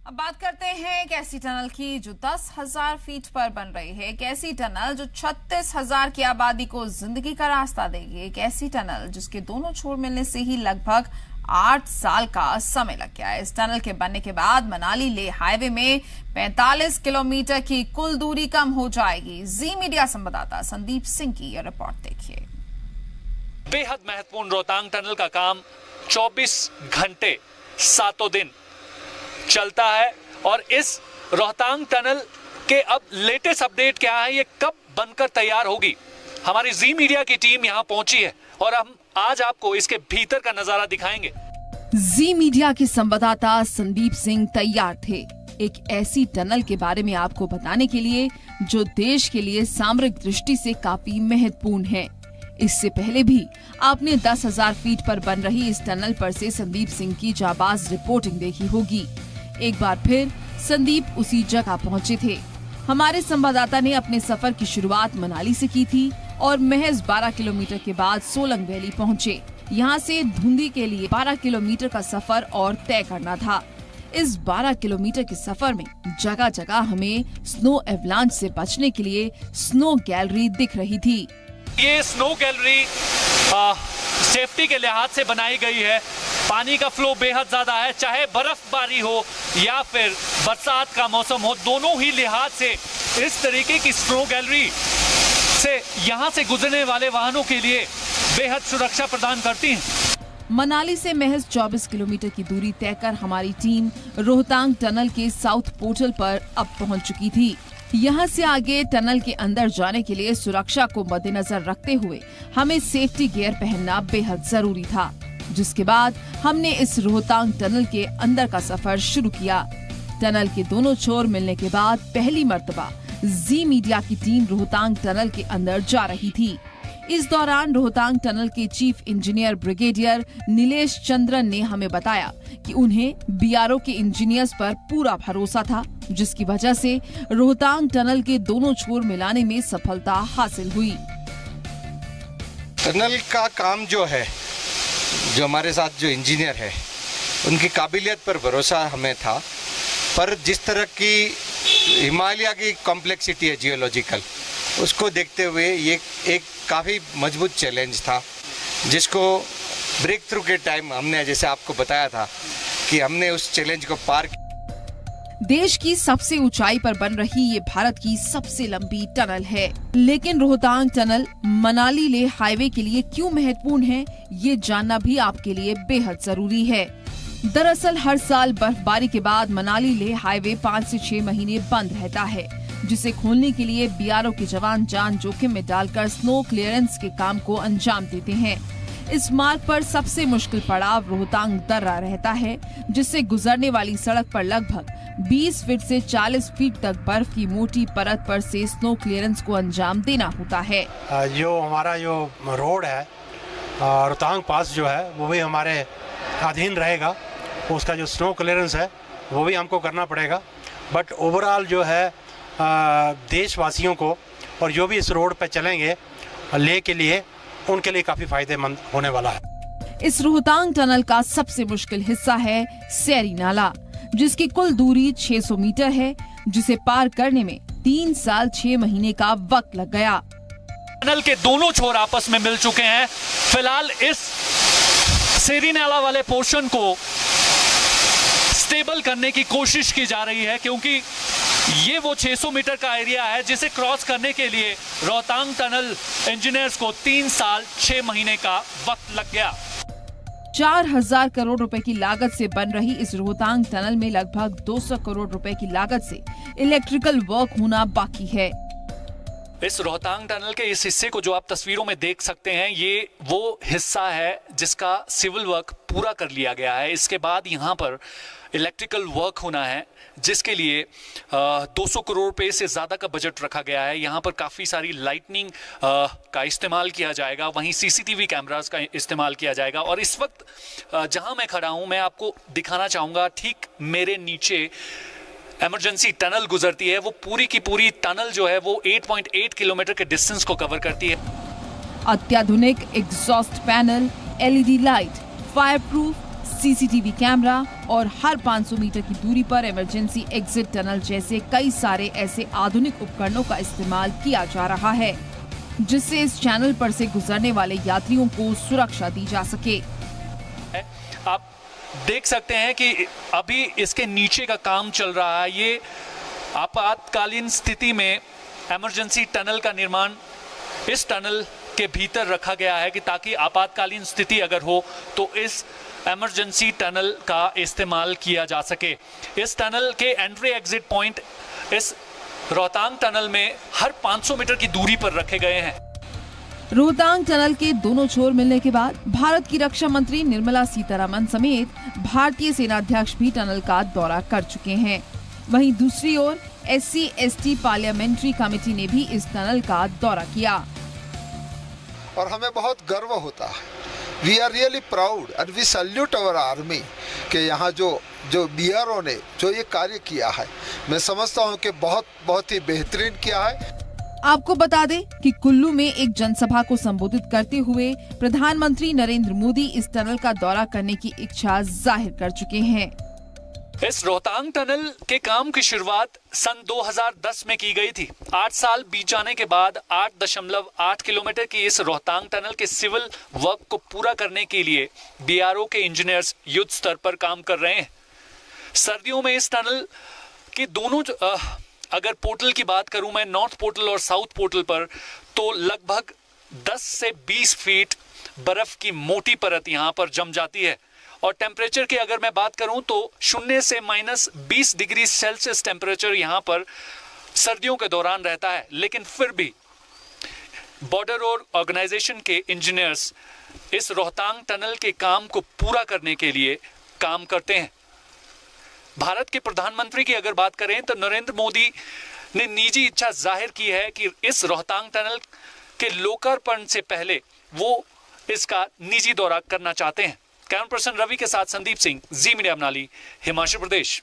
अब बात करते हैं एक ऐसी टनल की जो 10,000 फीट पर बन रही है। एक ऐसी टनल जो 36,000 की आबादी को जिंदगी का रास्ता देगी। एक ऐसी टनल जिसके दोनों छोर मिलने से ही लगभग 8 साल का समय लग गया है। इस टनल के बनने के बाद मनाली लेह हाईवे में 45 किलोमीटर की कुल दूरी कम हो जाएगी। जी मीडिया संवाददाता संदीप सिंह की यह रिपोर्ट देखिए। बेहद महत्वपूर्ण रोहतांग टनल का काम 24 घंटे 7 दिन चलता है और इस रोहतांग टनल के अब लेटेस्ट अपडेट क्या है, ये कब बनकर तैयार होगी। हमारी जी मीडिया की टीम यहां पहुंची है और हम आज आपको इसके भीतर का नजारा दिखाएंगे। जी मीडिया के संवाददाता संदीप सिंह तैयार थे एक ऐसी टनल के बारे में आपको बताने के लिए जो देश के लिए सामरिक दृष्टि से काफी महत्वपूर्ण है। इससे पहले भी आपने 10,000 फीट पर बन रही इस टनल पर से संदीप सिंह की जाबाज रिपोर्टिंग देखी होगी। एक बार फिर संदीप उसी जगह पहुंचे थे। हमारे संवाददाता ने अपने सफर की शुरुआत मनाली से की थी और महज 12 किलोमीटर के बाद सोलंग वैली पहुंचे। यहां से धुंधी के लिए 12 किलोमीटर का सफर और तय करना था। इस 12 किलोमीटर के सफर में जगह जगह हमें स्नो एवलांच से बचने के लिए स्नो गैलरी दिख रही थी। ये स्नो गैलरी सेफ्टी के लिहाज से बनाई गई है। पानी का फ्लो बेहद ज्यादा है, चाहे बर्फबारी हो या फिर बरसात का मौसम हो, दोनों ही लिहाज से इस तरीके की स्नो गैलरी से यहाँ से गुजरने वाले वाहनों के लिए बेहद सुरक्षा प्रदान करती है। मनाली से महज 24 किलोमीटर की दूरी तय कर हमारी टीम रोहतांग टनल के साउथ पोर्टल पर अब पहुंच चुकी थी। यहाँ से आगे टनल के अंदर जाने के लिए सुरक्षा को मद्देनजर रखते हुए हमें सेफ्टी गियर पहनना बेहद जरूरी था, जिसके बाद हमने इस रोहतांग टनल के अंदर का सफर शुरू किया। टनल के दोनों छोर मिलने के बाद पहली मर्तबा जी मीडिया की टीम रोहतांग टनल के अंदर जा रही थी। इस दौरान रोहतांग टनल के chief engineer brigadier Nilesh Chandran ने हमें बताया कि उन्हें बीआरओ के इंजीनियर्स पर पूरा भरोसा था, जिसकी वजह से रोहतांग टनल के दोनों छोर मिलाने में सफलता हासिल हुई। टनल का काम जो है, जो हमारे साथ जो इंजीनियर है, उनकी काबिलियत पर भरोसा हमें था, पर जिस तरह की हिमालय की कॉम्प्लेक्सिटी है जियोलॉजिकल, उसको देखते हुए ये एक काफ़ी मजबूत चैलेंज था, जिसको ब्रेक थ्रू के टाइम हमने, जैसे आपको बताया था, कि हमने उस चैलेंज को पार किया। देश की सबसे ऊंचाई पर बन रही ये भारत की सबसे लंबी टनल है, लेकिन रोहतांग टनल मनाली लेह हाईवे के लिए क्यों महत्वपूर्ण है, ये जानना भी आपके लिए बेहद जरूरी है। दरअसल हर साल बर्फबारी के बाद मनाली लेह हाईवे 5 से 6 महीने बंद रहता है, जिसे खोलने के लिए बीआरओ के जवान जान जोखिम में डालकर स्नो क्लियरेंस के काम को अंजाम देते हैं। इस मार्ग पर सबसे मुश्किल पड़ाव रोहतांग दर्रा रहता है, जिससे गुजरने वाली सड़क पर लगभग 20 फीट से 40 फीट तक बर्फ की मोटी परत पर से स्नो क्लियरेंस को अंजाम देना होता है। जो हमारा जो रोड है रोहतांग पास जो है, वो भी हमारे अधीन रहेगा। उसका जो स्नो क्लियरेंस है वो भी हमको करना पड़ेगा। बट ओवरऑल जो है देशवासियों को और जो भी इस रोड पे चलेंगे लेह के लिए, उनके लिए काफी फायदेमंद होने वाला है। इस रोहतांग टनल का सबसे मुश्किल हिस्सा है सैरी नाला, जिसकी कुल दूरी 600 मीटर है, जिसे पार करने में 3 साल 6 महीने का वक्त लग गया। टनल के दोनों छोर आपस में मिल चुके हैं। फिलहाल इस सैरी नाला वाले पोर्शन को स्टेबल करने की कोशिश की जा रही है, क्योंकि ये वो 600 मीटर का एरिया है जिसे क्रॉस करने के लिए रोहतांग टनल इंजीनियर्स को 3 साल 6 महीने का वक्त लग गया। 4,000 करोड़ रुपए की लागत से बन रही इस रोहतांग टनल में लगभग 200 करोड़ रुपए की लागत से इलेक्ट्रिकल वर्क होना बाकी है। इस रोहतांग टनल के इस हिस्से को जो आप तस्वीरों में देख सकते हैं, ये वो हिस्सा है जिसका सिविल वर्क पूरा कर लिया गया है। इसके बाद यहाँ पर इलेक्ट्रिकल वर्क होना है, जिसके लिए 200 करोड़ रुपए से ज़्यादा का बजट रखा गया है। यहाँ पर काफ़ी सारी लाइटनिंग का इस्तेमाल किया जाएगा, वहीं सीसीटीवी कैमरास का इस्तेमाल किया जाएगा। और इस वक्त जहाँ मैं खड़ा हूँ, मैं आपको दिखाना चाहूँगा, ठीक मेरे नीचे इमरजेंसी टनल गुजरती है। वो पूरी की पूरी टनल जो है वो 8.8 किलोमीटर के डिस्टेंस को कवर करती है। अत्याधुनिक exhaust panel, LED light, fire proof, CCTV camera, और हर 500 मीटर की दूरी पर इमरजेंसी एग्जिट टनल जैसे कई सारे ऐसे आधुनिक उपकरणों का इस्तेमाल किया जा रहा है, जिससे इस चैनल पर से गुजरने वाले यात्रियों को सुरक्षा दी जा सके। आप देख सकते हैं कि अभी इसके नीचे का काम चल रहा है। ये आपातकालीन स्थिति में इमरजेंसी टनल का निर्माण इस टनल के भीतर रखा गया है कि ताकि आपातकालीन स्थिति अगर हो तो इस इमरजेंसी टनल का इस्तेमाल किया जा सके। इस टनल के एंट्री एग्जिट पॉइंट इस रोहतांग टनल में हर 500 मीटर की दूरी पर रखे गए हैं। रोहतांग टनल के दोनों छोर मिलने के बाद भारत की रक्षा मंत्री निर्मला सीतारमण समेत भारतीय सेनाध्यक्ष भी टनल का दौरा कर चुके हैं। वहीं दूसरी ओर SC/ST पार्लियामेंट्री कमेटी ने भी इस टनल का दौरा किया और हमें बहुत गर्व होता है। We are really proud and we salute our army कि यहाँ जो BRO ने जो ये कार्य किया है, मैं समझता हूँ कि बहुत ही बेहतरीन किया है। आपको बता दें कि कुल्लू में एक जनसभा को संबोधित करते हुए प्रधानमंत्री नरेंद्र मोदी इस टनल का दौरा करने की इच्छा जाहिर कर चुके हैं। इस रोहतांग टनल के काम की शुरुआत सन 2010 में की गई थी। 8 साल बीत जाने के बाद 8.8 किलोमीटर की इस रोहतांग टनल के सिविल वर्क को पूरा करने के लिए BRO के इंजीनियर्स युद्ध स्तर पर काम कर रहे हैं। सर्दियों में इस टनल के दोनों अगर पोर्टल की बात करूं मैं, नॉर्थ पोर्टल और साउथ पोर्टल पर, तो लगभग 10 से 20 फीट बर्फ की मोटी परत यहां पर जम जाती है। और टेम्परेचर की अगर मैं बात करूं तो 0 से -20 डिग्री सेल्सियस टेम्परेचर यहां पर सर्दियों के दौरान रहता है। लेकिन फिर भी बॉर्डर रोड ऑर्गेनाइजेशन के इंजीनियर्स इस रोहतांग टनल के काम को पूरा करने के लिए काम करते हैं। भारत के प्रधानमंत्री की अगर बात करें तो नरेंद्र मोदी ने निजी इच्छा जाहिर की है कि इस रोहतांग टनल के लोकार्पण से पहले वो इसका निजी दौरा करना चाहते हैं। कैमरा पर्सन रवि के साथ संदीप सिंह, जी मीडिया मनाली, हिमाचल प्रदेश।